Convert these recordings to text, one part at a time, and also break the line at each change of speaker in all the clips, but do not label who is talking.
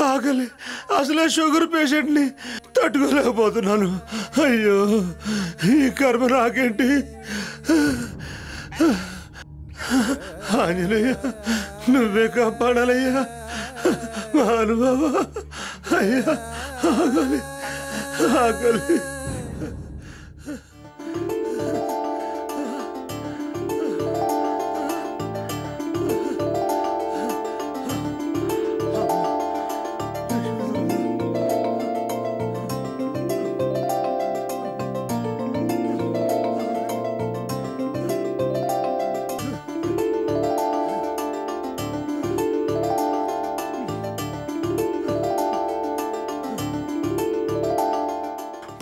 ఆకలి అసలే షుగర్ పేషెంట్ని తట్టుకోలేకపోతున్నాను. అయ్యో ఈ కర్మ నాకేంటి? ఆంజనేయ నువ్వే కాపాడాలయ్యా. మహానుభావ అయ్యా ఆకలి ఆకలి.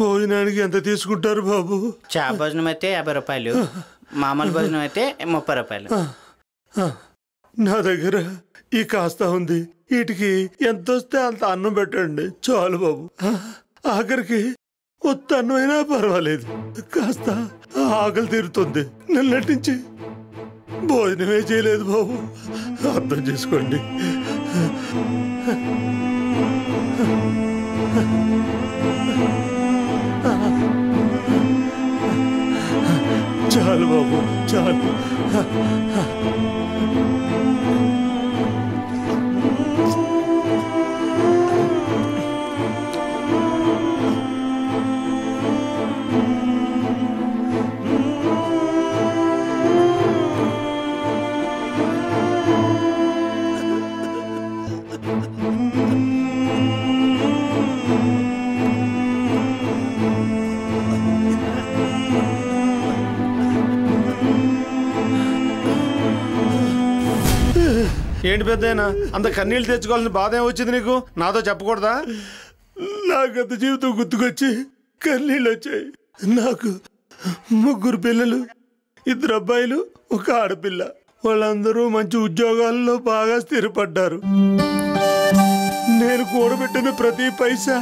భోజనానికి ఎంత తీసుకుంటారు బాబు?
చా భోజనం అయితే 50 రూపాయలు, మామూలు భోజనం అయితే 30 రూపాయలు.
నా దగ్గర ఈ కాస్త ఉంది, వీటికి ఎంత వస్తే అంత అన్నం పెట్టండి చాలు బాబు. ఆఖరికి ఉత్త అన్నమైనా పర్వాలేదు, కాస్త ఆకలి తీరుతుంది. నిన్నటి నుంచి భోజనమే చేయలేదు బాబు, అర్థం చేసుకోండి. చాలు బాబు చాలు. ఏంటి పెద్దయినా అంత కన్నీళ్ళు తెచ్చుకోవాల్సిన బాధ ఏమొచ్చింది నీకు? నాతో చెప్పకూడదా? నా గత జీవితం గుర్తుకొచ్చి కన్నీళ్ళు వచ్చాయి. నాకు 3 పిల్లలు, 2 అబ్బాయిలు, 1 ఆడపిల్ల. వాళ్ళందరూ మంచి ఉద్యోగాల్లో బాగా స్థిరపడ్డారు. నేను కూడబెట్టిన ప్రతి పైసా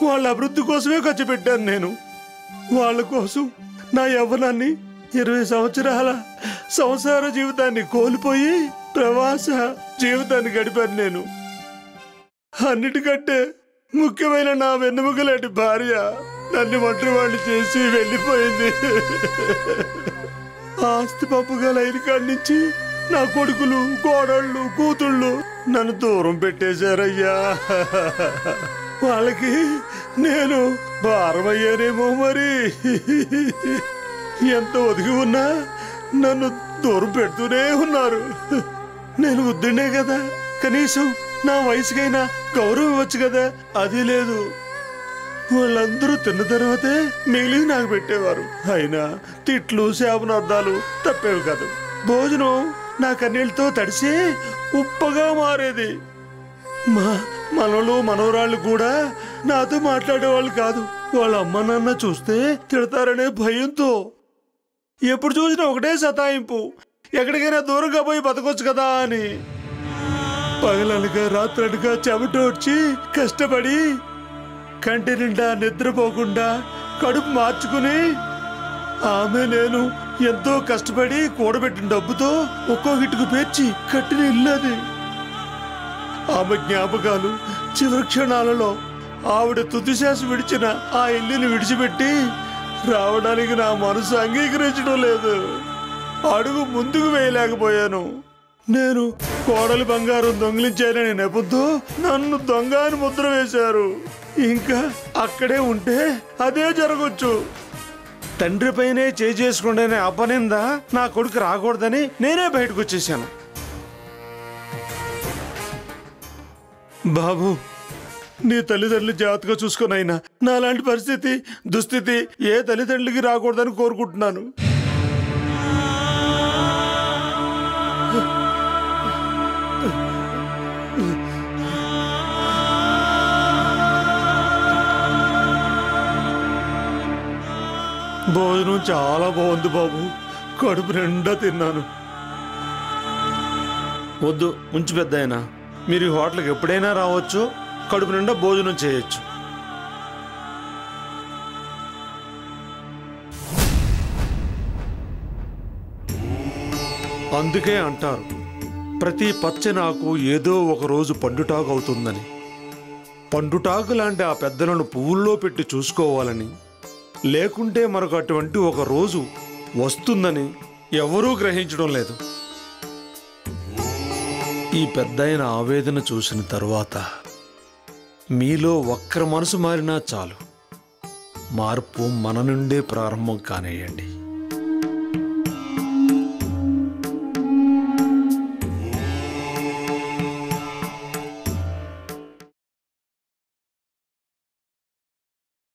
వాళ్ళ అభివృద్ధి కోసమే ఖర్చు పెట్టాను. నేను వాళ్ళ కోసం నా యవ్వనాన్ని 20 సంవత్సరాల సంసార జీవితాన్ని కోల్పోయి ప్రవాస జీవితాన్ని గడిపాను. నేను అన్నిటికంటే ముఖ్యమైన నా వెన్నెముకలాంటి భార్య నన్ను ఒంటరివాణ్ణి చేసి వెళ్ళిపోయింది. ఆస్తి పప్పుగా లైన్ కాడి నుంచి నా కొడుకులు, కోడళ్ళు, కూతుళ్ళు నన్ను దూరం పెట్టేశారయ్యా. వాళ్ళకి నేను భారమయ్యానేమో. మరి ఎంత ఒదిగి ఉన్నా నన్ను దూరం పెడుతూనే ఉన్నారు. నేను వద్దునే కదా, కనీసం నా వయసుకైనా గౌరవం ఇవ్వచ్చు కదా, అది లేదు. వాళ్ళందరూ తిన్న తర్వాతే మిగిలింది నాకు పెట్టేవారు. అయినా తిట్లు, శాపనార్థాలు తప్పేవి కాదు. భోజనం నా కన్నీళ్ళతో తడిసి ఉప్పగా మారేది. మా మనవలు మనవరాళ్ళు కూడా నాతో మాట్లాడేవాళ్ళు కాదు. వాళ్ళ అమ్మ నాన్న చూస్తే తిడతారనే భయంతో ఎప్పుడు చూసినా ఒకటే సతాయింపు, ఎక్కడికైనా దూరంగా పోయి బతకొచ్చు కదా అని. పగలనగా రాత్రనగా చెమటోడ్చి కష్టపడి కంటి నిండా నిద్రపోకుండా కడుపు మార్చుకుని ఆమె నేను ఎంతో కష్టపడి కూడబెట్టిన డబ్బుతో ఒక్కొక్కటికి పేర్చి కట్టిన ఇల్లది. ఆమె జ్ఞాపకాలు చివరి క్షణాలలో ఆవిడ తుదిశ్వాస విడిచిన ఆ ఇల్లుని విడిచిపెట్టి రావడానికి నా మనసు అంగీకరించడం లేదు. అడుగు ముందుకు వేయలేకపోయాను. నేను కోడలి బంగారం దొంగిలించానని నెపంతో నన్ను దొంగ అని ముద్ర వేశారు. ఇంకా అక్కడే ఉంటే అదే జరగచ్చు. తండ్రి పైనే చేసుకుంటేనే అపనింద నా కొడుకు రాకూడదని నేనే బయటకు వచ్చేసాను. బాబు, నీ తల్లిదండ్రులు జాగ్రత్తగా చూసుకునైనా నాలాంటి పరిస్థితి, దుస్థితి ఏ తల్లిదండ్రులకి రాకూడదని కోరుకుంటున్నాను. భోజనం చాలా బాగుంది బాబు, కడుపు నిండా తిన్నాను. వద్దు ఉంచి పెద్దాయన, మీరు ఈ హోటల్కి ఎప్పుడైనా రావచ్చు, కడుపు నిండా భోజనం చేయొచ్చు. అందుకే అంటారు ప్రతి పచ్చనాకు ఏదో ఒక రోజు పండుటాకు అవుతుందని, పండుటాకు లాంటి ఆ పెద్దలను పువ్వుల్లో పెట్టి చూసుకోవాలని, లేకుంటే మనకు అటువంటి ఒక రోజు వస్తుందని ఎవరూ గ్రహించడం లేదు. ఈ పెద్దయిన ఆవేదన చూసిన తరువాత మీలో ఒక్కరి మనసు మారినా చాలు, మార్పు మన నుండే ప్రారంభం కానియండి.